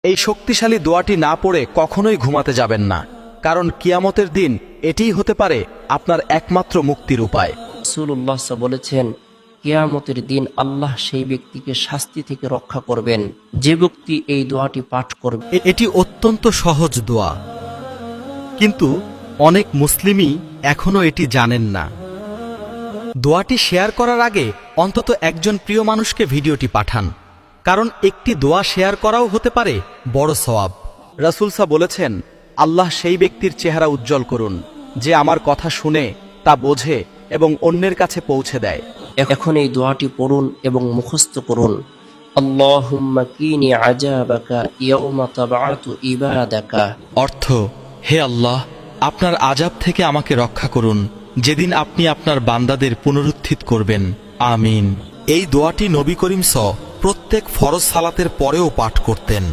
এই শক্তিশালী দোয়াটি না পড়ে কখনোই ঘুমাতে যাবেন না, কারণ কিয়ামতের দিন এটিই হতে পারে আপনার একমাত্র মুক্তির উপায়। রাসূলুল্লাহ সাল্লাল্লাহু আলাইহি ওয়াসাল্লাম বলেছেন, কিয়ামতের দিন আল্লাহ সেই ব্যক্তিকে শাস্তি থেকে রক্ষা করবেন যে ব্যক্তি এই দোয়াটি পাঠ করবে। এটি অত্যন্ত সহজ দোয়া, কিন্তু অনেক মুসলিমই এখনো এটি জানেন না। দোয়াটি শেয়ার করার আগে অন্তত একজন প্রিয় মানুষকে ভিডিওটি পাঠান, কারণ একটি দোয়া শেয়ার করাও হতে পারে বড় সওয়াব। রাসূল সাল্লাল্লাহু বলেছেন, আল্লাহ সেই ব্যক্তির চেহারা উজ্জ্বল করুন যে আমার কথা শুনে তা বোঝে এবং অন্যের কাছে পৌঁছে দেয়। এখন এই দোয়াটি পড়ুন এবং মুখস্থ করুন। আল্লাহুম্মা কিনি আযাবাকা ইয়াউমা তাবআতু ইবাদাকা। অর্থ, হে আল্লাহ, আপনার আযাব থেকে আমাকে রক্ষা করুন যেদিন আপনি আপনার বান্দাদের পুনরুত্থিত করবেন। আমিন। এই দোয়াটি নবী করিম প্রত্যেক ফরজ সালাতের পরেও পাঠ করতেন।